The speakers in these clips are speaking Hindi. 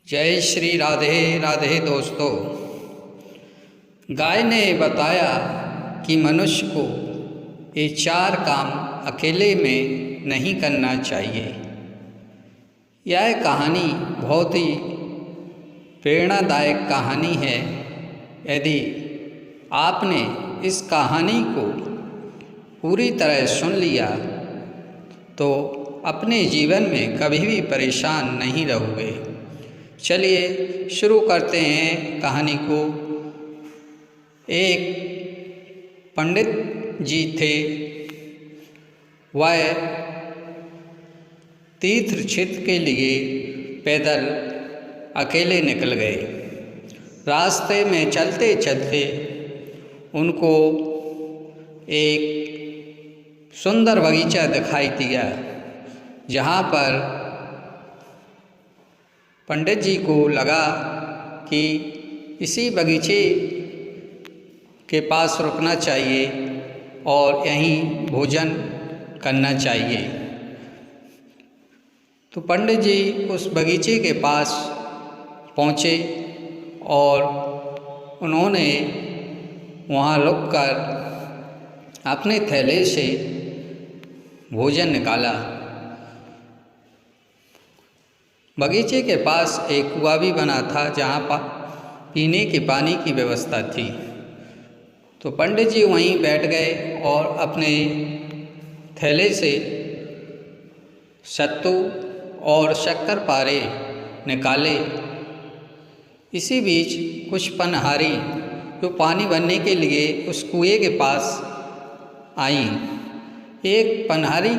जय श्री राधे राधे। दोस्तों, गाय ने बताया कि मनुष्य को ये चार काम अकेले में नहीं करना चाहिए। यह कहानी बहुत ही प्रेरणादायक कहानी है। यदि आपने इस कहानी को पूरी तरह सुन लिया तो अपने जीवन में कभी भी परेशान नहीं रहोगे। चलिए शुरू करते हैं कहानी को। एक पंडित जी थे। वह तीर्थ क्षेत्र के लिए पैदल अकेले निकल गए। रास्ते में चलते चलते उनको एक सुंदर बगीचा दिखाई दिया, जहाँ पर पंडित जी को लगा कि इसी बगीचे के पास रुकना चाहिए और यहीं भोजन करना चाहिए। तो पंडित जी उस बगीचे के पास पहुँचे और उन्होंने वहाँ रुककर अपने थैले से भोजन निकाला। बगीचे के पास एक कुआं भी बना था, जहाँ पीने के पानी की व्यवस्था थी। तो पंडित जी वहीं बैठ गए और अपने थैले से सत्तू और शक्करपारे निकाले। इसी बीच कुछ पनहारी जो पानी भरने के लिए उस कुएं के पास आई। एक पनहारी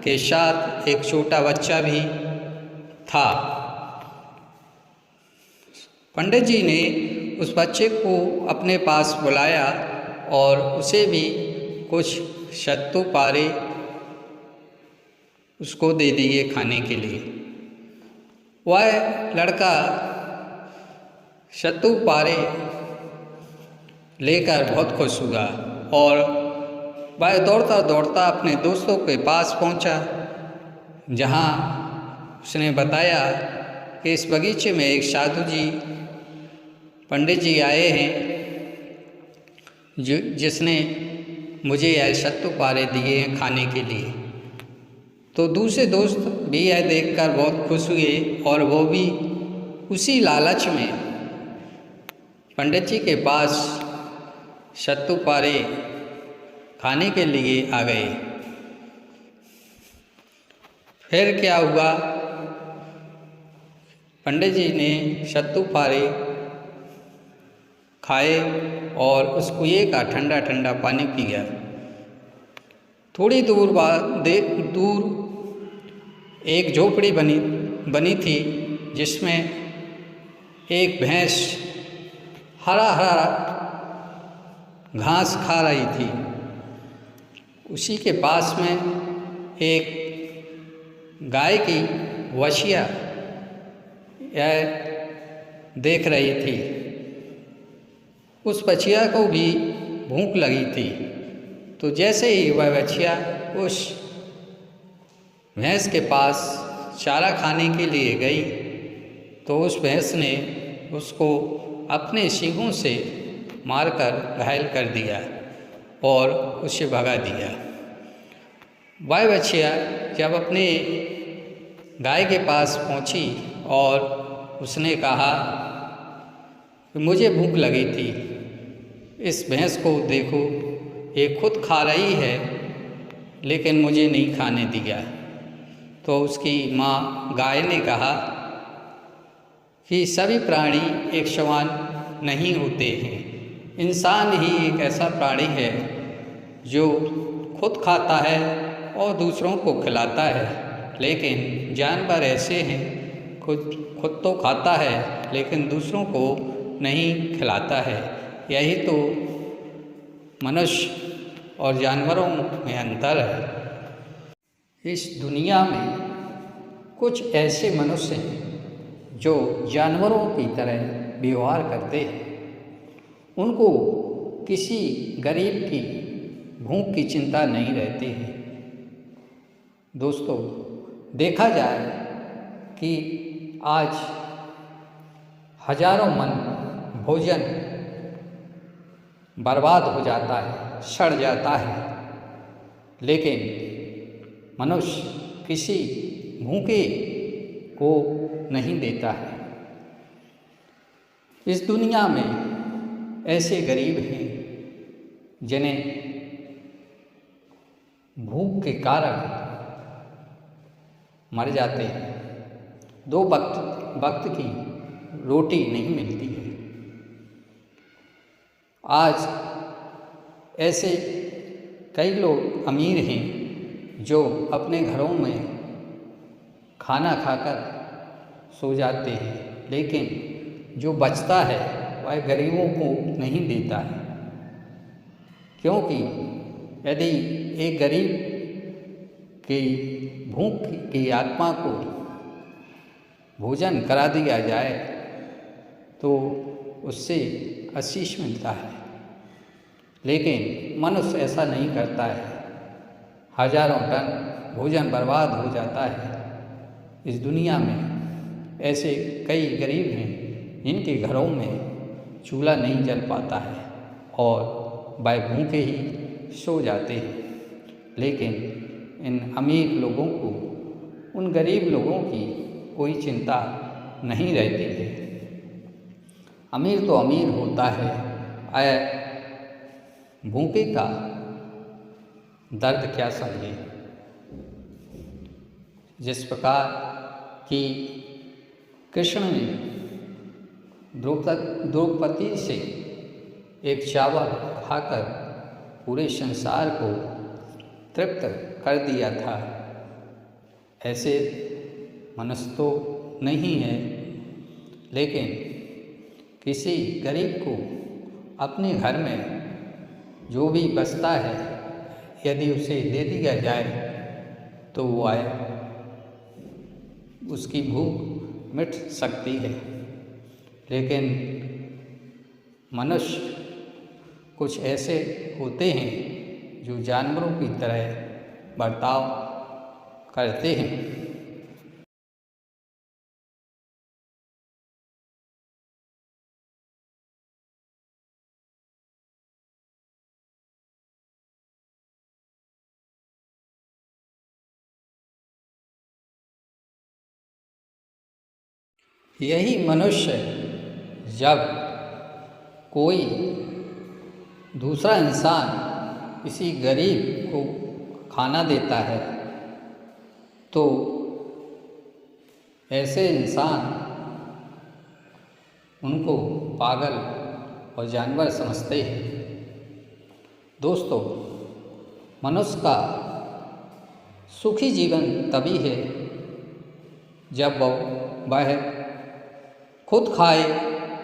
के साथ एक छोटा बच्चा भी था। पंडित जी ने उस बच्चे को अपने पास बुलाया और उसे भी कुछ सत्तू पारे उसको दे दिए खाने के लिए। वह लड़का सत्तू पारे लेकर बहुत खुश हुआ और वह दौड़ता दौड़ता अपने दोस्तों के पास पहुंचा, जहां उसने बताया कि इस बगीचे में एक साधु जी पंडित जी आए हैं, जिसने मुझे यह सत्तू पारे दिए हैं खाने के लिए। तो दूसरे दोस्त भी यह देखकर बहुत खुश हुए और वो भी उसी लालच में पंडित जी के पास सत्तू पारे खाने के लिए आ गए। फिर क्या हुआ? पंडित जी ने सत्तू पारे खाए और उस कुएं का ठंडा ठंडा पानी पिया। थोड़ी दूर एक झोपड़ी बनी थी, जिसमें एक भैंस हरा हरा घास खा रही थी। उसी के पास में एक गाय की वछिया यह देख रही थी। उस बछिया को भी भूख लगी थी। तो जैसे ही वह बछिया उस भैंस के पास चारा खाने के लिए गई, तो उस भैंस ने उसको अपने सींगों से मारकर घायल कर दिया और उसे भगा दिया। वह बछिया जब अपने गाय के पास पहुंची और उसने कहा कि मुझे भूख लगी थी, इस भैंस को देखो, ये खुद खा रही है लेकिन मुझे नहीं खाने दिया। तो उसकी माँ गाय ने कहा कि सभी प्राणी एक समान नहीं होते हैं। इंसान ही एक ऐसा प्राणी है जो खुद खाता है और दूसरों को खिलाता है, लेकिन जानवर ऐसे हैं खुद तो खाता है लेकिन दूसरों को नहीं खिलाता है। यही तो मनुष्य और जानवरों में अंतर है। इस दुनिया में कुछ ऐसे मनुष्य हैं जो जानवरों की तरह व्यवहार करते हैं। उनको किसी गरीब की भूख की चिंता नहीं रहती है। दोस्तों, देखा जाए कि आज हजारों मन भोजन बर्बाद हो जाता है, सड़ जाता है, लेकिन मनुष्य किसी भूखे को नहीं देता है। इस दुनिया में ऐसे गरीब हैं जिन्हें भूख के कारण मर जाते हैं, 2 वक्त की रोटी नहीं मिलती है। आज ऐसे कई लोग अमीर हैं जो अपने घरों में खाना खाकर सो जाते हैं, लेकिन जो बचता है वह गरीबों को नहीं देता है, क्योंकि यदि एक गरीब की भूख की आत्मा को भोजन करा दिया जाए तो उससे आशीष मिलता है, लेकिन मनुष्य ऐसा नहीं करता है। हजारों टन भोजन बर्बाद हो जाता है। इस दुनिया में ऐसे कई गरीब हैं जिनके घरों में चूल्हा नहीं जल पाता है और वह भूखे ही सो जाते हैं, लेकिन इन अमीर लोगों को, उन गरीब लोगों की कोई चिंता नहीं रहती है। अमीर तो अमीर होता है, भूखे का दर्द क्या समझे। जिस प्रकार कि कृष्ण ने द्रौपदी से एक चावल खाकर पूरे संसार को तृप्त कर दिया था, ऐसे मनुष्य तो नहीं है, लेकिन किसी गरीब को अपने घर में जो भी बचता है यदि उसे दे दिया जाए तो वह उसकी भूख मिट सकती है। लेकिन मनुष्य कुछ ऐसे होते हैं जो जानवरों की तरह बर्ताव करते हैं। यही मनुष्य जब कोई दूसरा इंसान किसी गरीब को खाना देता है तो ऐसे इंसान उनको पागल और जानवर समझते हैं। दोस्तों, मनुष्य का सुखी जीवन तभी है जब वह खुद खाए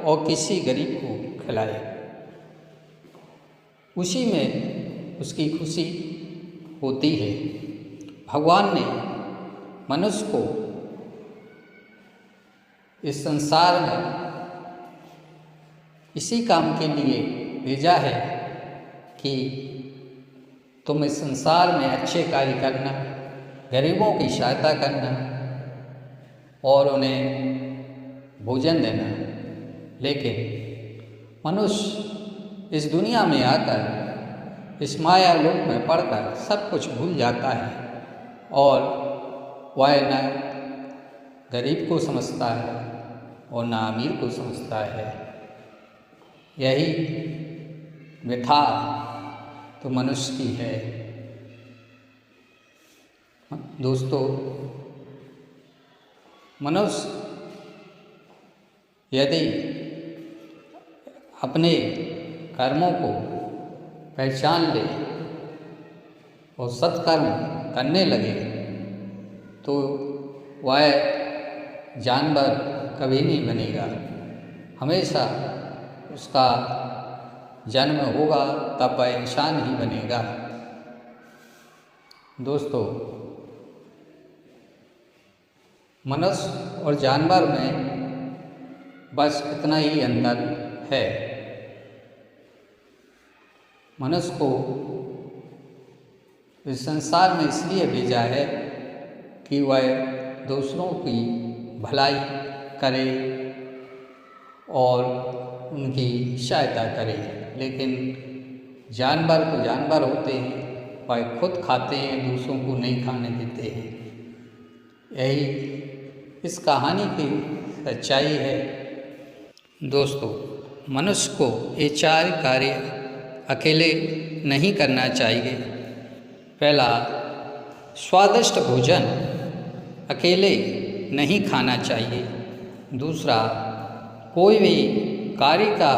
और किसी गरीब को खिलाए, उसी में उसकी खुशी होती है। भगवान ने मनुष्य को इस संसार में इसी काम के लिए भेजा है कि तुम इस संसार में अच्छे कार्य करना, गरीबों की सहायता करना और उन्हें भोजन देना। लेकिन मनुष्य इस दुनिया में आकर इस माया लोक में पड़कर सब कुछ भूल जाता है और वह न गरीब को समझता है और न अमीर को समझता है। यही व्यथा तो मनुष्य की है। दोस्तों, मनुष्य यदि अपने कर्मों को पहचान ले और सत्कर्म करने लगे तो वह जानवर कभी नहीं बनेगा। हमेशा उसका जन्म होगा तब वह इंसान ही बनेगा। दोस्तों, मनुष्य और जानवर में बस इतना ही अंतर है। मनुष्य को इस संसार में इसलिए भेजा है कि वह दूसरों की भलाई करे और उनकी सहायता करें। लेकिन जानवर तो जानवर होते हैं, वह खुद खाते हैं, दूसरों को नहीं खाने देते हैं। यही इस कहानी की सच्चाई है। दोस्तों, मनुष्य को ये 4 कार्य अकेले नहीं करना चाहिए। पहला, स्वादिष्ट भोजन अकेले नहीं खाना चाहिए। दूसरा, कोई भी कार्य का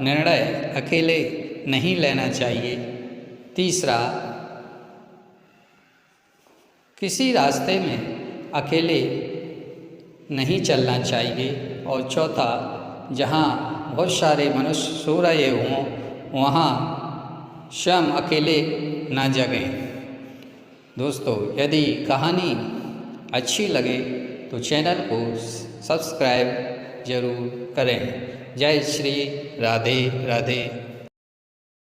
निर्णय अकेले नहीं लेना चाहिए। तीसरा, किसी रास्ते में अकेले नहीं चलना चाहिए। और चौथा, जहाँ बहुत सारे मनुष्य सो रहे हों वहाँ स्वयं अकेले ना जगें। दोस्तों, यदि कहानी अच्छी लगे तो चैनल को सब्सक्राइब जरूर करें। जय श्री राधे राधे।